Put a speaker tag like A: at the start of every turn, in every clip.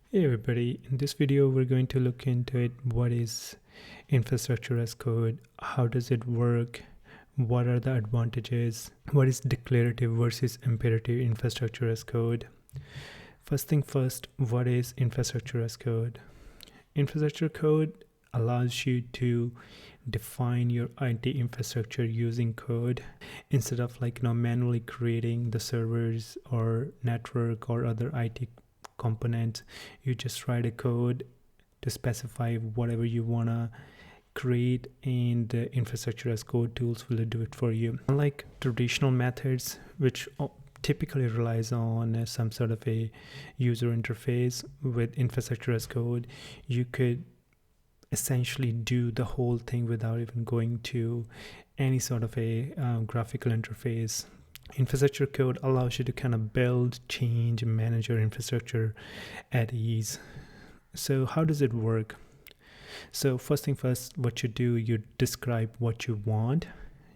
A: Hey everybody, in this video we're going to look into it. What is infrastructure as code? How does it work? What are the advantages? What is declarative versus imperative infrastructure as code? First thing first, what is infrastructure as code? Infrastructure code allows you to define your IT infrastructure using code instead of manually creating the servers or network or other IT components. You just write a code to specify whatever you want to create, and the infrastructure as code tools will do it for you. Unlike traditional methods, which typically relies on some sort of a user interface, with infrastructure as code, you could essentially do the whole thing without even going to any sort of a graphical interface. Infrastructure code allows you to kind of build, change, and manage your infrastructure at ease. So how does it work? So first thing first, what you do, you describe what you want.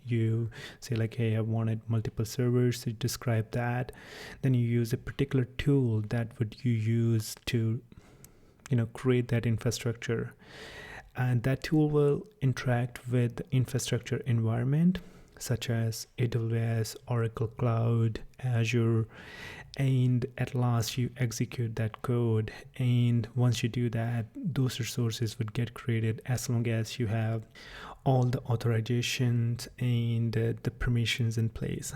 A: You say hey, I wanted multiple servers, so you describe that. Then you use a particular tool that would you use to create that infrastructure, and that tool will interact with the infrastructure environment such as AWS, Oracle Cloud, Azure, and at last you execute that code. And once you do that, those resources would get created as long as you have all the authorizations and the permissions in place.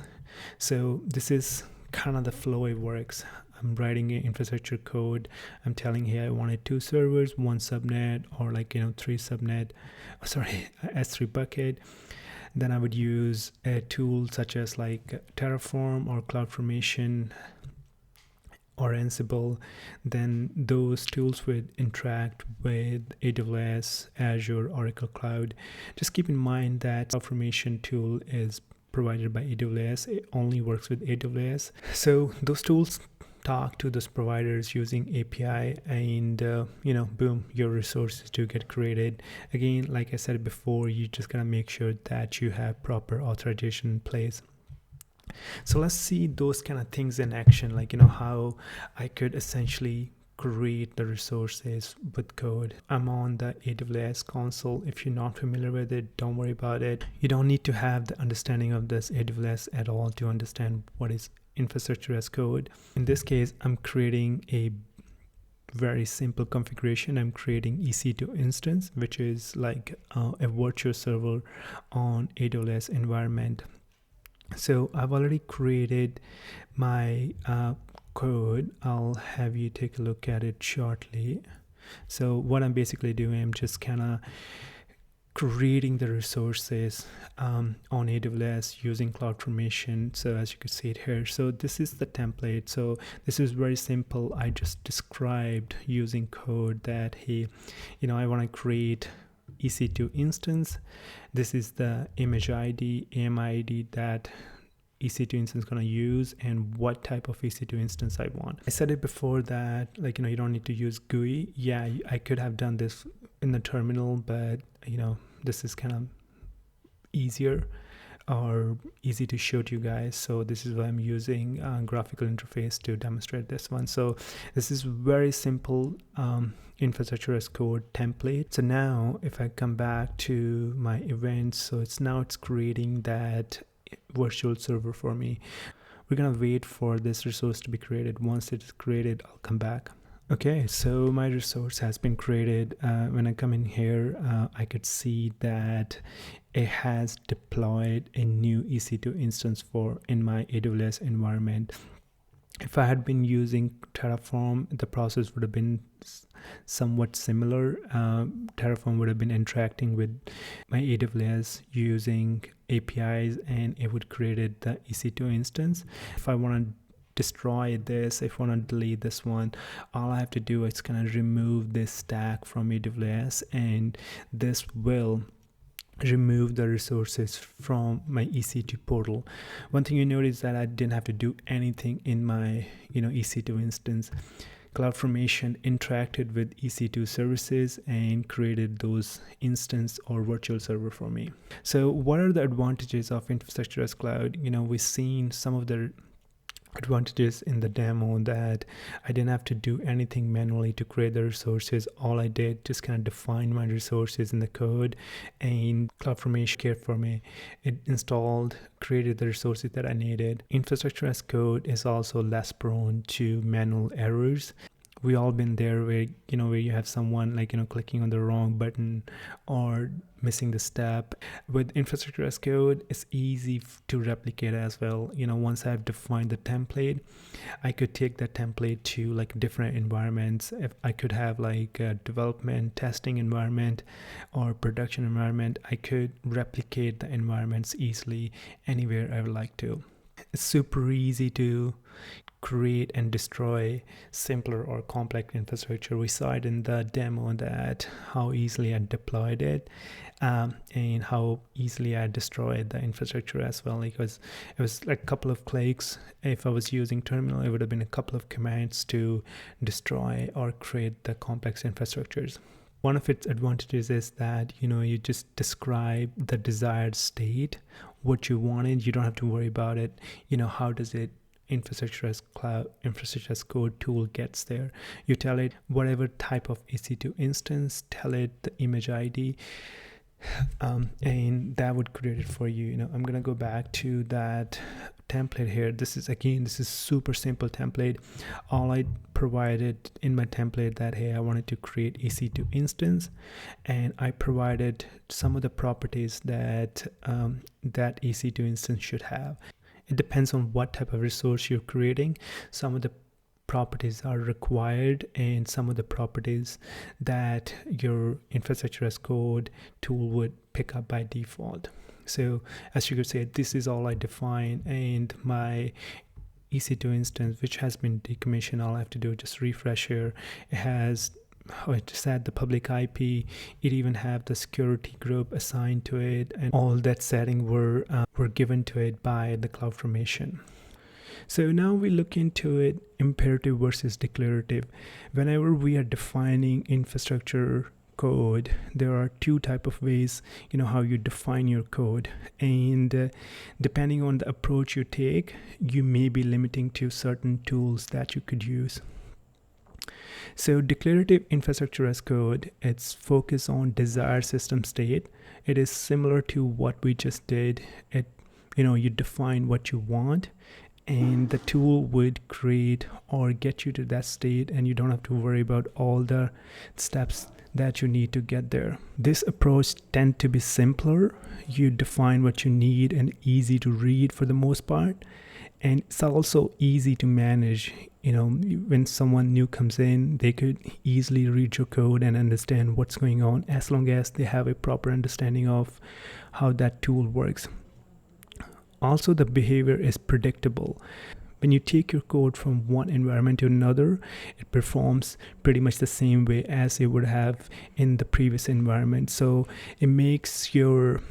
A: So this is kind of the flow it works. I'm writing an infrastructure code. I'm telling here I wanted 2 servers, 1 subnet, or 3 subnet, S3 bucket. Then I would use a tool such as Terraform or CloudFormation or Ansible. Then those tools would interact with AWS, Azure, Oracle Cloud. Just keep in mind that CloudFormation tool is provided by AWS. It only works with AWS. So those tools talk to those providers using API, and boom, your resources do get created. Again, like I said before, you just gotta make sure that you have proper authorization in place. So let's see those kind of things in action, how I could essentially create the resources with code. I'm on the AWS console. If you're not familiar with it, don't worry about it. You don't need to have the understanding of this AWS at all to understand what is infrastructure as code. In this case, I'm creating a very simple configuration. I'm creating EC2 instance, which is a virtual server on AWS environment. So I've already created my code. I'll have you take a look at it shortly. So what I'm basically doing, I'm just kind of creating the resources on AWS using CloudFormation. So as you can see it here, so this is the template. So this is very simple. I just described using code that hey, I want to create EC2 instance. This is the image ID, AMI ID that EC2 instance going to use, and what type of EC2 instance I want. I said it before that you don't need to use GUI. Yeah, I could have done this in the terminal, but this is kind of easier or easy to show to you guys. So this is why I'm using graphical interface to demonstrate this one. So this is very simple infrastructure as code template. So now if I come back to my events, so it's creating that virtual server for me. We're gonna wait for this resource to be created. Once it is created, I'll come back. Okay, so my resource has been created. When I come in here, I could see that it has deployed a new EC2 instance in my AWS environment. If I had been using Terraform, the process would have been somewhat similar. Terraform would have been interacting with my AWS using APIs, and it would create the EC2 instance. If I want to destroy this, if I want to delete this one, all I have to do is kind of remove this stack from AWS, and this will remove the resources from my EC2 portal. One thing you notice that I didn't have to do anything in my EC2 instance. CloudFormation interacted with EC2 services and created those instance or virtual server for me. So what are the advantages of infrastructure as cloud? We've seen some of the advantages in the demo that I didn't have to do anything manually to create the resources. All I did just kind of define my resources in the code, and CloudFormation cared for me. It installed, created the resources that I needed. Infrastructure as code is also less prone to manual errors. We all been there where where you have someone clicking on the wrong button or missing the step. With infrastructure as code, it's easy to replicate as well. Once I've defined the template, I could take that template to different environments. If I could have a development testing environment or production environment, I could replicate the environments easily anywhere I would like to. It's super easy to create and destroy simpler or complex infrastructure. We saw it in the demo that how easily I deployed it and how easily I destroyed the infrastructure as well, because it was a couple of clicks. If I was using terminal, it would have been a couple of commands to destroy or create the complex infrastructures. One of its advantages is that you just describe the desired state, what you wanted. You don't have to worry about it. How does it infrastructure as code tool gets there. You tell it whatever type of EC2 instance, tell it the image ID, and that would create it for you. I'm gonna go back to that template here. This is super simple template. All I provided in my template that, hey, I wanted to create EC2 instance, and I provided some of the properties that that EC2 instance should have. It depends on what type of resource you're creating. Some of the properties are required, and some of the properties that your infrastructure as code tool would pick up by default. So as you could say, this is all I define, and my EC2 instance, which has been decommissioned, all I have to do is just refresh here. It just had the public IP. It even have the security group assigned to it, and all that setting were given to it by the CloudFormation. So now we look into it, imperative versus declarative. Whenever we are defining infrastructure code, there are two type of ways how you define your code, and depending on the approach you take, you may be limiting to certain tools that you could use. So declarative infrastructure as code, it's focused on desired system state. It is similar to what we just did. You define what you want, and the tool would create or get you to that state, and you don't have to worry about all the steps that you need to get there. This approach tends to be simpler. You define what you need and easy to read for the most part. And it's also easy to manage. When someone new comes in, they could easily read your code and understand what's going on, as long as they have a proper understanding of how that tool works. Also, the behavior is predictable. When you take your code from one environment to another, it performs pretty much the same way as it would have in the previous environment. So it makes your,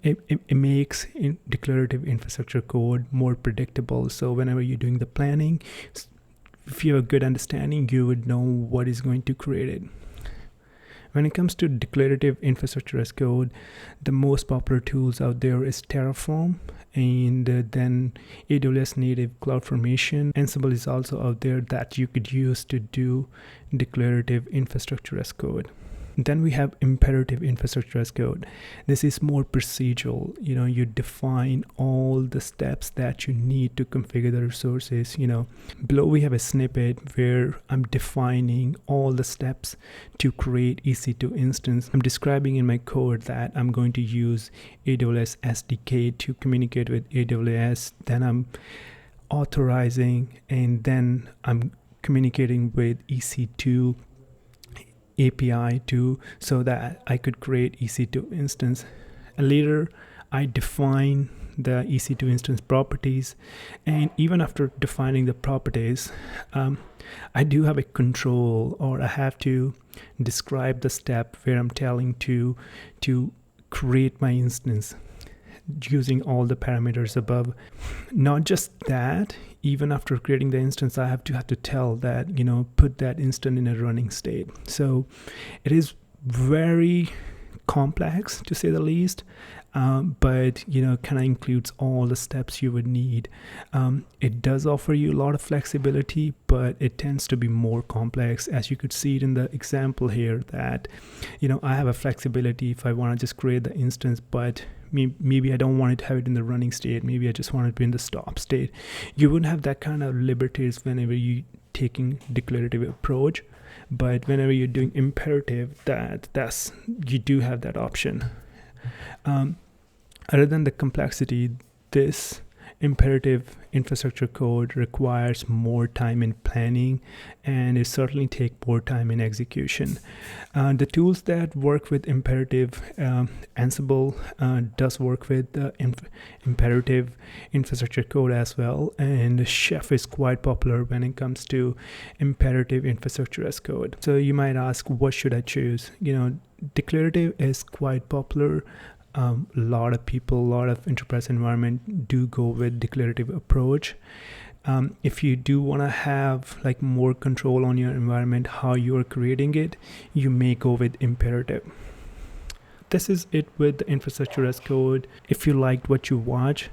A: it makes declarative infrastructure code more predictable. So whenever you're doing the planning, if you have a good understanding, you would know what is going to create it. When it comes to declarative infrastructure as code, the most popular tools out there is Terraform, and then AWS native CloudFormation. Ansible is also out there that you could use to do declarative infrastructure as code. Then we have imperative infrastructure as code. This is more procedural. You define all the steps that you need to configure the resources. Below we have a snippet where I'm defining all the steps to create EC2 instance. I'm describing in my code that I'm going to use AWS SDK to communicate with AWS. Then I'm authorizing, and then I'm communicating with EC2 API so that I could create EC2 instance. And later I define the EC2 instance properties, and even after defining the properties, I do have a control, or I have to describe the step where I'm telling to create my instance using all the parameters above. Not just that, even after creating the instance, I have to tell that, put that instance in a running state. So it is very complex to say the least, but kind of includes all the steps you would need. It does offer you a lot of flexibility, but it tends to be more complex, as you could see it in the example here, that I have a flexibility if I want to just create the instance, but maybe I don't want it to have it in the running state. Maybe I just want it to be in the stop state. You wouldn't have that kind of liberties whenever you taking declarative approach, but whenever you're doing imperative, that's you do have that option. Other than the complexity, this imperative infrastructure code requires more time in planning, and it certainly takes more time in execution. The tools that work with imperative, Ansible does work with the imperative infrastructure code as well, and Chef is quite popular when it comes to imperative infrastructure as code. So you might ask, what should I choose? Declarative is quite popular. A lot of people, a lot of enterprise environment do go with declarative approach. If you do want to have like more control on your environment, how you are creating it, you may go with imperative. This is it with the infrastructure as code. If you liked what you watch,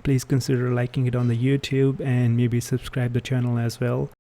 A: please consider liking it on the YouTube and maybe subscribe the channel as well.